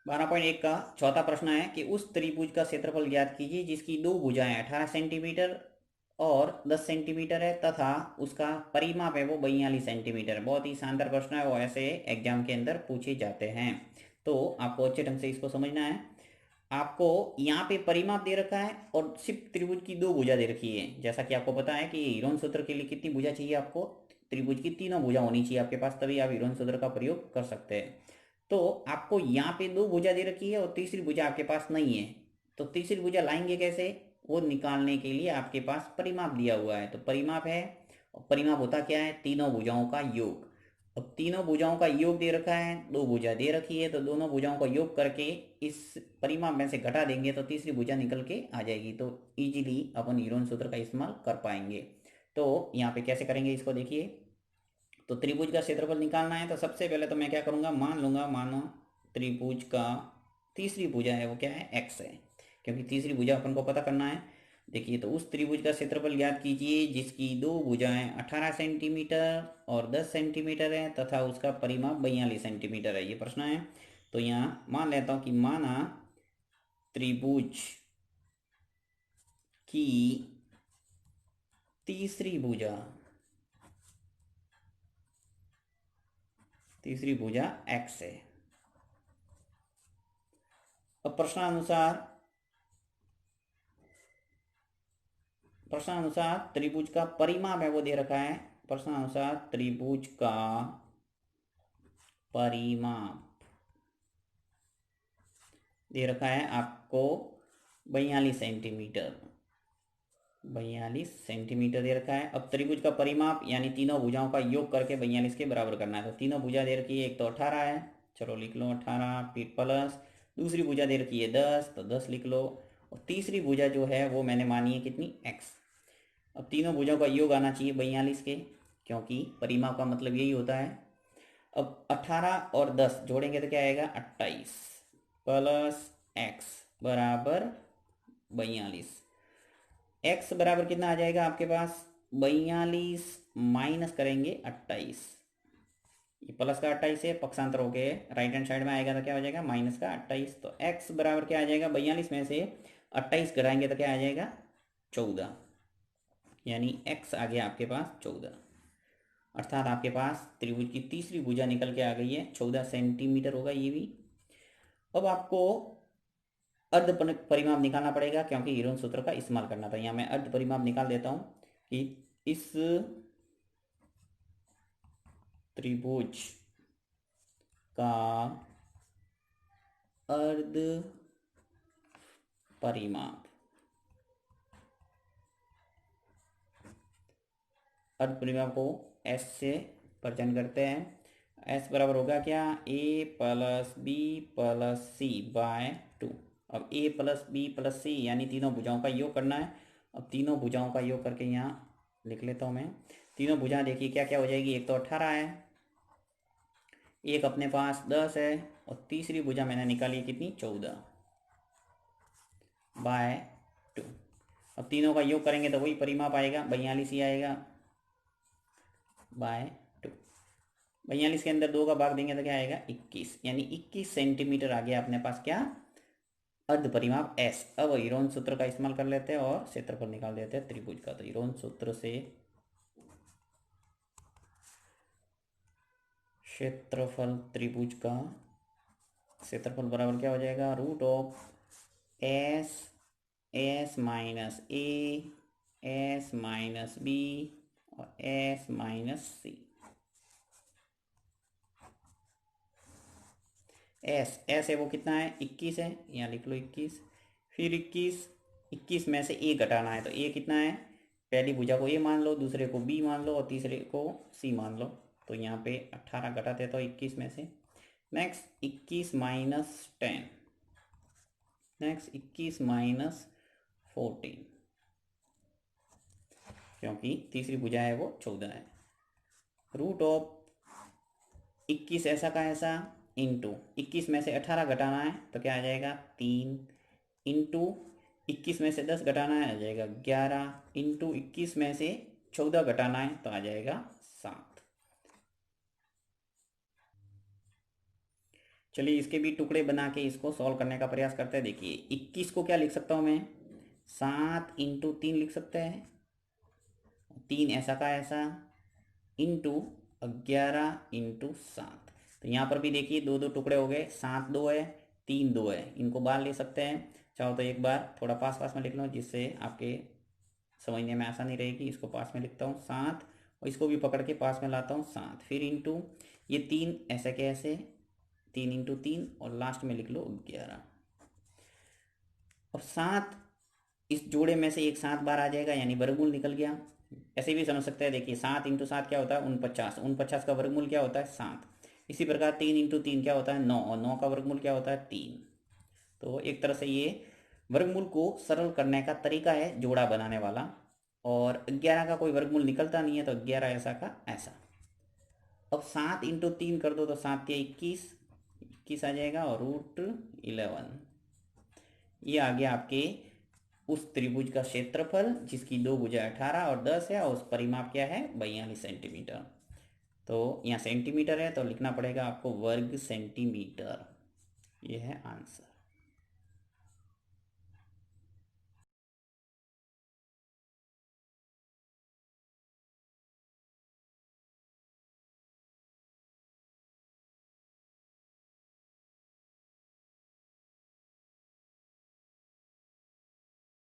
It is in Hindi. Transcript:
12.1 का चौथा प्रश्न है कि उस त्रिभुज का क्षेत्रफल ज्ञात कीजिए जिसकी दो भुजाएं 18 सेंटीमीटर और 10 सेंटीमीटर है तथा उसका परिमाप है वो 42 सेंटीमीटर। बहुत ही शानदार प्रश्न है, वो ऐसे एग्जाम के अंदर पूछे जाते हैं, तो आपको अच्छे ढंग से इसको समझना है। आपको यहाँ पे परिमाप दे रखा है और सिर्फ त्रिभुज की दो भुजा दे रखी है। जैसा कि आपको पता है कि हीरोन सूत्र के लिए कितनी भुजा चाहिए आपको, त्रिभुज की तीनों भुजा होनी चाहिए आपके पास, तभी आप हीरोन सूत्र का प्रयोग कर सकते हैं। तो आपको यहाँ पे दो भुजा दे रखी है और तीसरी भुजा आपके पास नहीं है, तो तीसरी भुजा लाएंगे कैसे, वो निकालने के लिए आपके पास परिमाप दिया हुआ है। तो परिमाप है, और परिमाप होता क्या है, तीनों भुजाओं का योग। अब तीनों भुजाओं का योग दे रखा है, दो भुजा दे रखी है, तो दोनों भुजाओं का योग करके इस परिमाप में से घटा देंगे तो तीसरी भुजा निकल के आ जाएगी। तो इजीली अपन हीरोन सूत्र का इस्तेमाल कर पाएंगे। तो यहाँ पे कैसे करेंगे इसको देखिए। तो त्रिभुज का क्षेत्रफल निकालना है, तो सबसे पहले तो मैं क्या करूँगा, मान लूँगा, मानो त्रिभुज का तीसरी भुजा है वो क्या है, एक्स है, क्योंकि तीसरी भुजा अपन को पता करना है। देखिए, तो उस त्रिभुज का क्षेत्रफल ज्ञात कीजिए जिसकी दो भुजाएं 18 सेंटीमीटर और 10 सेंटीमीटर है तथा उसका परिमाप 42 सेंटीमीटर है, ये प्रश्न है। तो यहाँ मान लेता हूँ कि माना त्रिभुज की तीसरी भुजा, तीसरी भुजा एक्स है। अब प्रश्नानुसार त्रिभुज का परिमाप है वो दे रखा है। प्रश्नानुसार त्रिभुज का परिमाप दे रखा है आपको 42 सेंटीमीटर, 42 सेंटीमीटर दे रखा है। अब त्रिभुज का परिमाप यानी तीनों भुजाओं का योग करके 42 के बराबर करना है। तो तीनों भुजा दे रखी है, एक तो 18 है, चलो लिख लो 18 फिर प्लस दूसरी भुजा दे रखी है 10, तो 10 लिख लो, और तीसरी भुजा जो है वो मैंने मानी है कितनी, एक्स। अब तीनों भुजाओं का योग आना चाहिए 42 के, क्योंकि परिमाप का मतलब यही होता है। अब 18 और 10 जोड़ेंगे तो क्या आएगा, 28 प्लस एक्स बराबर 42। एक्स बराबर कितना आ जाएगा आपके पास, 42 माइनस करेंगे 28, ये प्लस का 28 है, पक्षांतर हो गए राइट हैंड साइड में आएगा तो क्या हो जाएगा, माइनस का 28। तो एक्स बराबर क्या आ जाएगा, 42 में से 28 घटाएंगे तो क्या आ जाएगा, 14, यानी एक्स आ गया आपके पास 14। अर्थात आपके पास त्रिभुज की तीसरी भुजा निकल के आ गई है, 14 सेंटीमीटर होगा ये भी। अब आपको अर्ध परिमाप निकालना पड़ेगा, क्योंकि हीरोन सूत्र का इस्तेमाल करना था। यहाँ मैं अर्ध परिमाप निकाल देता हूँ कि इस त्रिभुज का अर्ध परिमाप, अर्ध परिमाप को एस से प्रचन करते हैं। एस बराबर होगा क्या, ए प्लस बी प्लस सी बाय 2। अब ए प्लस बी प्लस सी यानी तीनों भुजाओं का योग करना है। अब तीनों भुजाओं का योग करके यहाँ लिख लेता हूँ मैं। तीनों भुजा देखिए क्या क्या हो जाएगी, एक तो 18 है, एक अपने पास 10 है, और तीसरी भुजा मैंने निकाली कितनी, 14 बाय 2। अब तीनों का योग करेंगे तो वही परिमाप आएगा, 42 ही आएगा बाय 2। 42 के अंदर 2 का भाग देंगे तो क्या आएगा, 21, यानी 21 सेंटीमीटर आ गया अपने पास क्या, अर्ध परिमाप एस। अब हीरोन सूत्र का इस्तेमाल कर लेते हैं और क्षेत्रफल निकाल देते हैं त्रिभुज का। तो हीरोन सूत्र से क्षेत्रफल त्रिभुज का क्षेत्रफल बराबर क्या हो जाएगा, root of s, s minus a, s minus b और s minus c. S s है वो कितना है, 21 है, यहाँ लिख लो 21। फिर 21, 21 में से ए घटाना है, तो ए कितना है, पहली भुजा को ए मान लो, दूसरे को बी मान लो और तीसरे को सी मान लो। तो यहाँ पे 18 घटाते तो 21 में से। नेक्स्ट 21 माइनस 10, नेक्स्ट 21 माइनस 14, क्योंकि तीसरी भुजा है वो 14 है। रूट ऑफ 21 ऐसा का ऐसा इंटू 21 में से 18 घटाना है तो क्या आ जाएगा, 3 इंटू 21 में से 10 घटाना है आ जाएगा 11, इंटू 21 में से 14 घटाना है तो आ जाएगा 7। चलिए इसके भी टुकड़े बना के इसको सॉल्व करने का प्रयास करते हैं। देखिए 21 को क्या लिख सकता हूँ मैं, 7 × 3 लिख सकते हैं, 3 ऐसा का ऐसा इंटू 11 × 7। तो यहाँ पर भी देखिए दो दो टुकड़े हो गए, 7 2 है, 3 2 है, इनको बाहर ले सकते हैं। चाहो तो एक बार थोड़ा पास पास में लिख लो जिससे आपके समझने में आसानी रहेगी। इसको पास में लिखता हूँ 7 और इसको भी पकड़ के पास में लाता हूँ 7, फिर इंटू ये 3 ऐसे के ऐसे, 3 × 3 और लास्ट में लिख लो 11। अब 7 इस जोड़े में से एक 7 बार आ जाएगा यानी वर्गमूल निकल गया। ऐसे भी समझ सकते हैं, देखिए 7 × 7 क्या होता है 49, 49 का वर्गमूल क्या होता है 7। इसी प्रकार 3 × 3 क्या होता है 9 और 9 का वर्गमूल क्या होता है 3। तो एक तरह से ये वर्गमूल को सरल करने का तरीका है जोड़ा बनाने वाला। और 11 का कोई वर्गमूल निकलता नहीं है तो 11 ऐसा का ऐसा। अब 7 × 3 कर दो तो 7 या 21, 21 आ जाएगा और √11। ये आ गया आपके उस त्रिभुज का क्षेत्रफल जिसकी दो भुजाएं 18 और 10 है और उस परिमाप क्या है 42 सेंटीमीटर। तो यहाँ सेंटीमीटर है तो लिखना पड़ेगा आपको वर्ग सेंटीमीटर। ये है आंसर।